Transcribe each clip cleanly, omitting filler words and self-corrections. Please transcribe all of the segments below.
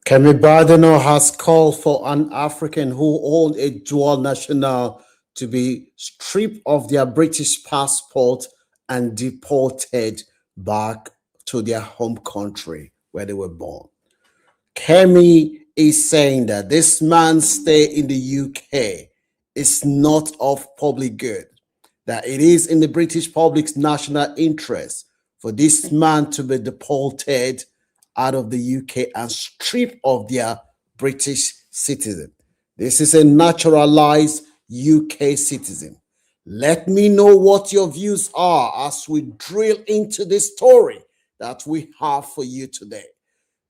Kemi Badenoch has called for an African who owned a dual national to be stripped of their British passport and deported back to their home country where they were born. Kemi is saying that this man's stay in the UK is not of public good, that it is in the British public's national interest for this man to be deported out of the UK and stripped of their British citizen. This is a naturalized UK citizen. Let me know what your views are as we drill into this story that we have for you today.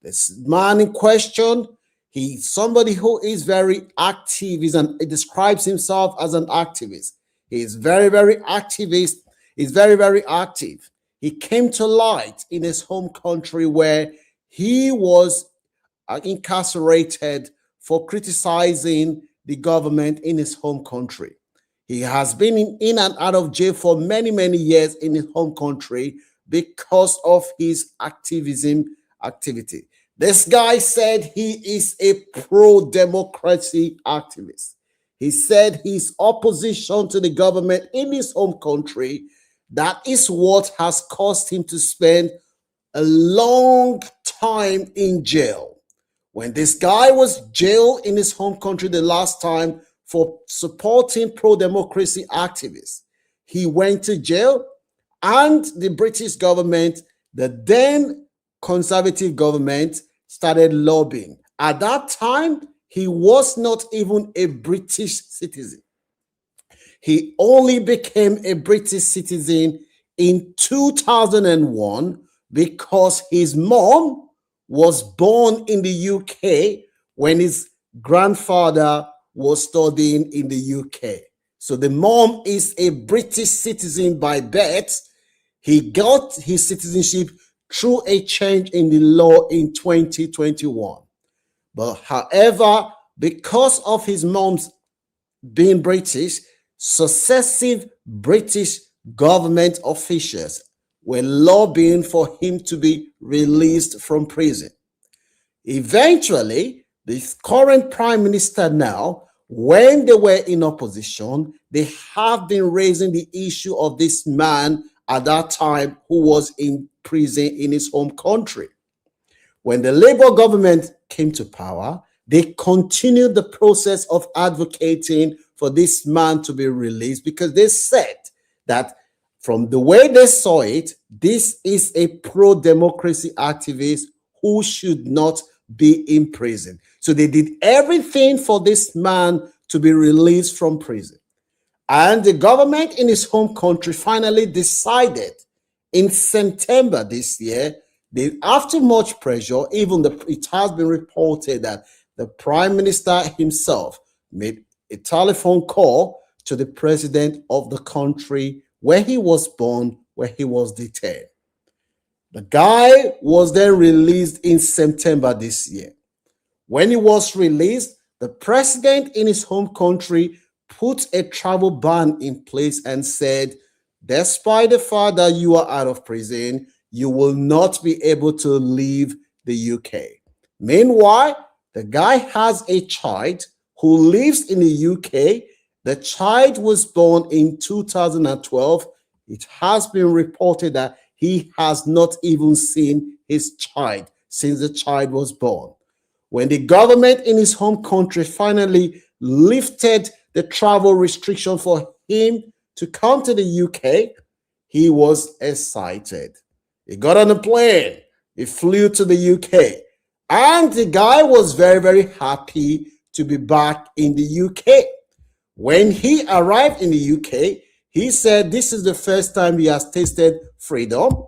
This man in question, he's somebody who is very active. He describes himself as an activist. He is very activist. He's very active. He came to light in his home country where he was incarcerated for criticizing the government in his home country. He has been in and out of jail for many years in his home country because of his activity. This guy said he is a pro-democracy activist. He said his opposition to the government in his home country, that is what has caused him to spend a long time in jail. When this guy was jailed in his home country the last time for supporting pro-democracy activists, he went to jail, and the British government, the then conservative government, started lobbying. At that time, he was not even a British citizen. He only became a British citizen in 2001 because his mom was born in the UK when his grandfather was studying in the UK. So the mom is a British citizen by birth. He got his citizenship through a change in the law in 2021. But however, because of his mom's being British, successive British government officials were lobbying for him to be released from prison. Eventually, the current prime minister now, when they were in opposition, they have been raising the issue of this man at that time who was in prison in his home country. When the Labour government came to power, they continued the process of advocating for this man to be released because they said that from the way they saw it, this is a pro-democracy activist who should not be in prison. So they did everything for this man to be released from prison. And the government in his home country finally decided in September this year, after much pressure, it has been reported that the prime minister himself made a telephone call to the president of the country where he was born, where he was detained. The guy was then released in September this year. When he was released, the president in his home country put a travel ban in place and said, despite the fact that you are out of prison, you will not be able to leave the UK. Meanwhile, the guy has a child who lives in the UK. The child was born in 2012. It has been reported that he has not even seen his child since the child was born. When the government in his home country finally lifted the travel restriction for him to come to the UK, he was excited. He got on a plane. He flew to the UK. And the guy was very happy to be back in the UK. When he arrived in the UK, he said this is the first time he has tasted freedom.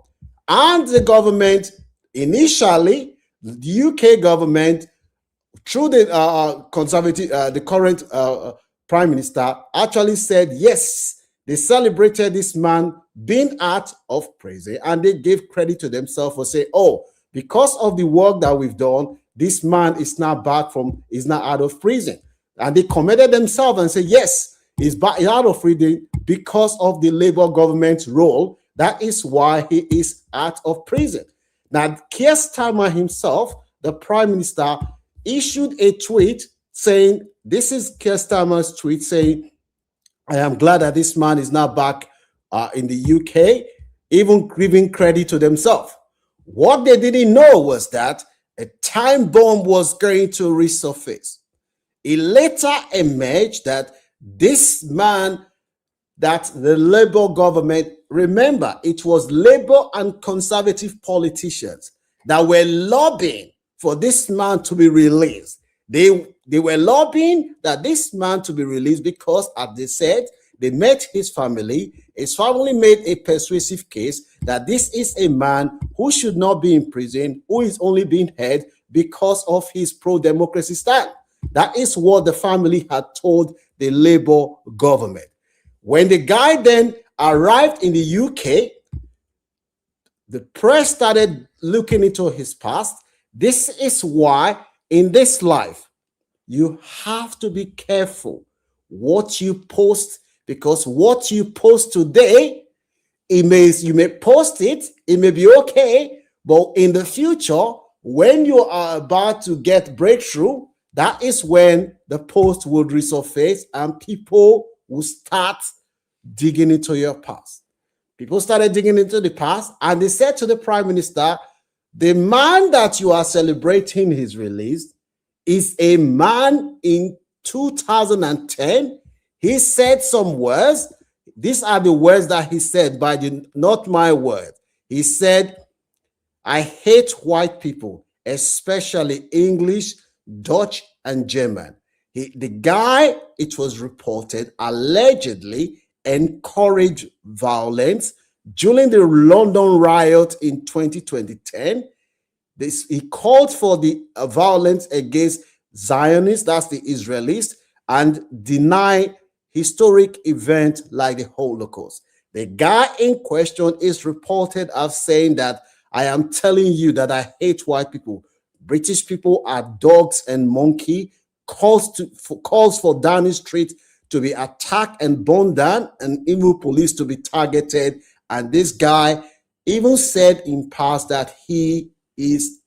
And the government, initially, the UK government, through the the current prime minister, actually said yes. They celebrated this man being out of prison, and they gave credit to themselves for saying, oh, because of the work that we've done, this man is now out of prison. And they commended themselves and said, yes, he's out of prison because of the Labour government's role. That is why he is out of prison. Now, Keir Starmer himself, the prime minister, issued a tweet saying, this is Keir Starmer's tweet saying, I am glad that this man is now back in the UK, even giving credit to themselves. What they didn't know was that a time bomb was going to resurface. It later emerged that this man, that the Labour government, remember, it was Labour and Conservative politicians that were lobbying for this man to be released. They were lobbying that this man to be released because, as they said, they met his family. His family made a persuasive case that this is a man who should not be in prison, who is only being held because of his pro-democracy stand. That is what the family had told the Labour government. When the guy then arrived in the UK, the press started looking into his past. This is why in this life, you have to be careful what you post, because what you post today, you may post it, it may be okay, but in the future, when you are about to get breakthrough, that is when the post would resurface and people will start digging into your past. People started digging into the past, and they said to the Prime Minister, the man that you are celebrating his release is a man in 2010. He said some words. These are the words that he said, not my word. He said, I hate white people, especially English, Dutch, and German. The guy, it was reported, allegedly encouraged violence during the London riot in 2010. He called for the violence against Zionists, that's the Israelis, and deny historic events like the Holocaust. The guy in question is reported as saying that I am telling you that I hate white people. British people are dogs and monkey. Calls for Downing Street to be attacked and burned down, and evil police to be targeted. And this guy even said in past that he hates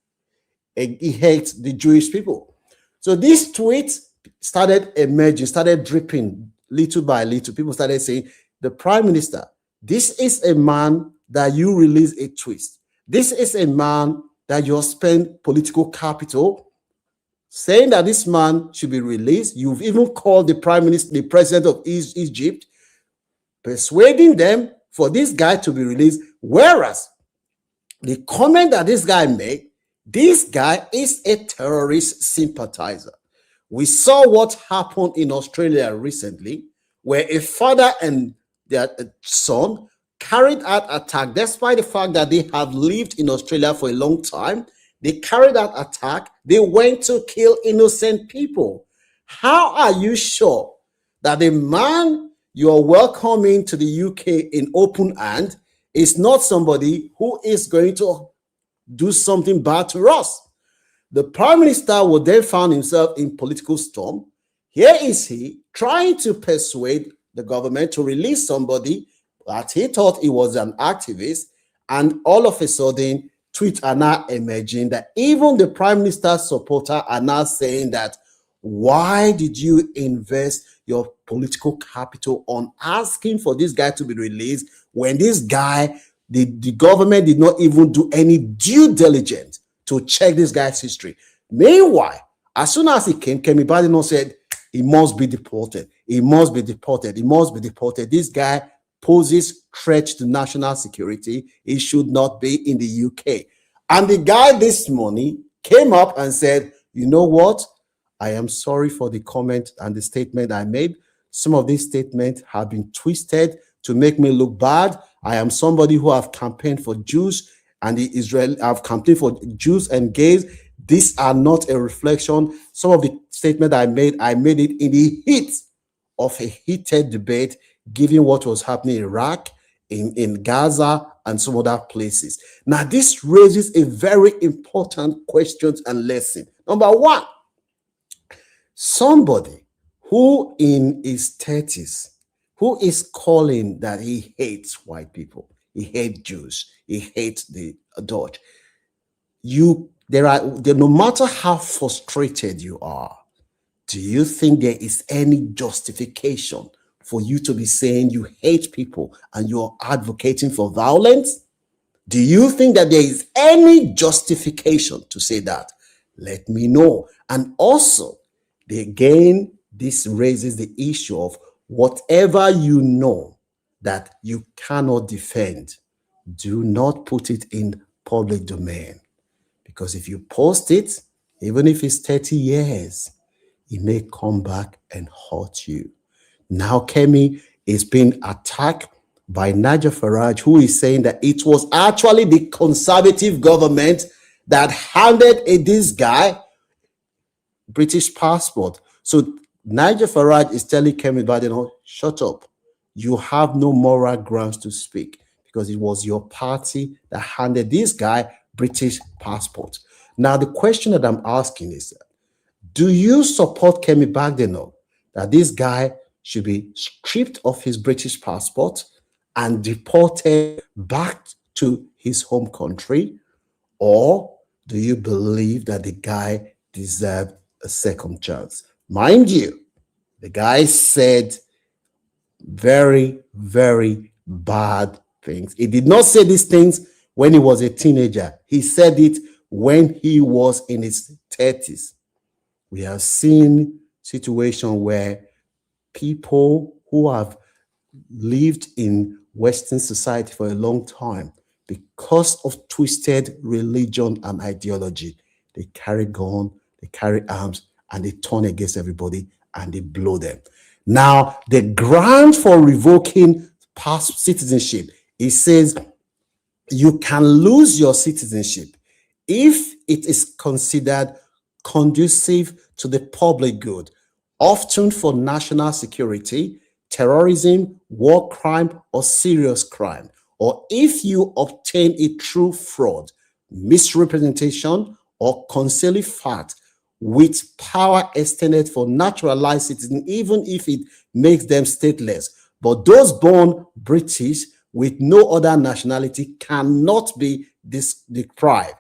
the Jewish people. So these tweets started emerging, started dripping little by little. People started saying, the Prime Minister, this is a man that you release a tweet. This is a man that you spend political capital saying that this man should be released. You've even called the Prime Minister, the President of Egypt, persuading them for this guy to be released. Whereas the comment that this guy made, this guy is a terrorist sympathizer. We saw what happened in Australia recently, where a father and their son carried out attack, despite the fact that they have lived in Australia for a long time. They carried out attack. They went to kill innocent people. How are you sure that the man you are welcoming to the UK in open hand is not somebody who is going to do something bad to us? The Prime Minister would then find himself in political storm. Here is he trying to persuade the government to release somebody that he thought he was an activist, and all of a sudden, tweets are now emerging that even the Prime Minister's supporters are now saying that, why did you invest your political capital on asking for this guy to be released when this guy, the government did not even do any due diligence to check this guy's history? Meanwhile, as soon as he came, Kemi Badenoch said, he must be deported. He must be deported. He must be deported. This guy poses threat to national security. He should not be in the UK. And the guy this morning came up and said, you know what? I am sorry for the comment and the statement I made. Some of these statements have been twisted to make me look bad. I am somebody who have campaigned for Jews and the Israel. I've campaigned for Jews and gays. These are not a reflection. Some of the statement I made it in the heat of a heated debate, given what was happening in Iraq, in Gaza, and some other places. Now, this raises a very important question and lesson. Number one, somebody who in his 30s, who is calling that he hates white people, he hates Jews, he hates the Dutch. no matter how frustrated you are, do you think there is any justification for you to be saying you hate people and you're advocating for violence? Do you think that there is any justification to say that? Let me know. And also, this raises the issue of whatever you know that you cannot defend, do not put it in public domain. Because if you post it, even if it's 30 years, it may come back and hurt you. Now, Kemi is being attacked by Nigel Farage, who is saying that it was actually the conservative government that handed this guy British passport. So Nigel Farage is telling Kemi Badenoch, shut up. You have no moral grounds to speak because it was your party that handed this guy British passport. Now, the question that I'm asking is, do you support Kemi Badenoch that this guy should be stripped of his British passport and deported back to his home country? Or do you believe that the guy deserved a second chance? Mind you, the guy said very, very bad things. He did not say these things when he was a teenager. He said it when he was in his 30s. We have seen situations where people who have lived in Western society for a long time, because of twisted religion and ideology, they carry gun, they carry arms, and they turn against everybody and they blow them. Now, the ground for revoking past citizenship, it says you can lose your citizenship if it is considered conducive to the public good, often for national security, terrorism, war crime, or serious crime, or if you obtain it through fraud, misrepresentation, or concealing fact with power extended for naturalized citizens, even if it makes them stateless. But those born British with no other nationality cannot be deprived.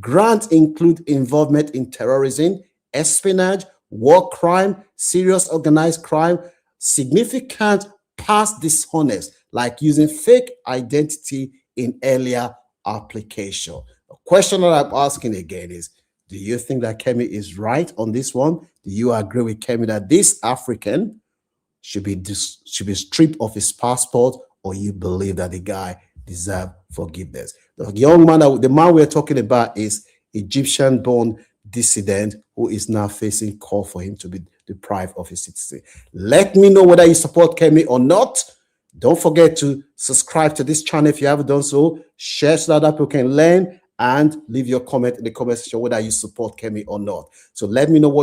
Grants include involvement in terrorism, espionage, war crime, serious organized crime, significant past dishonest, like using fake identity in earlier application. The question that I'm asking again is, do you think that Kemi is right on this one? Do you agree with Kemi that this African should be stripped of his passport, or you believe that the guy deserves forgiveness? The young man, the man we're talking about, is Egyptian-born dissident who is now facing call for him to be deprived of his citizenship. Let me know whether you support Kemi or not. Don't forget to subscribe to this channel if you haven't done so. Share so that people can learn, and leave your comment in the comment section whether you support Kemi or not. So let me know what you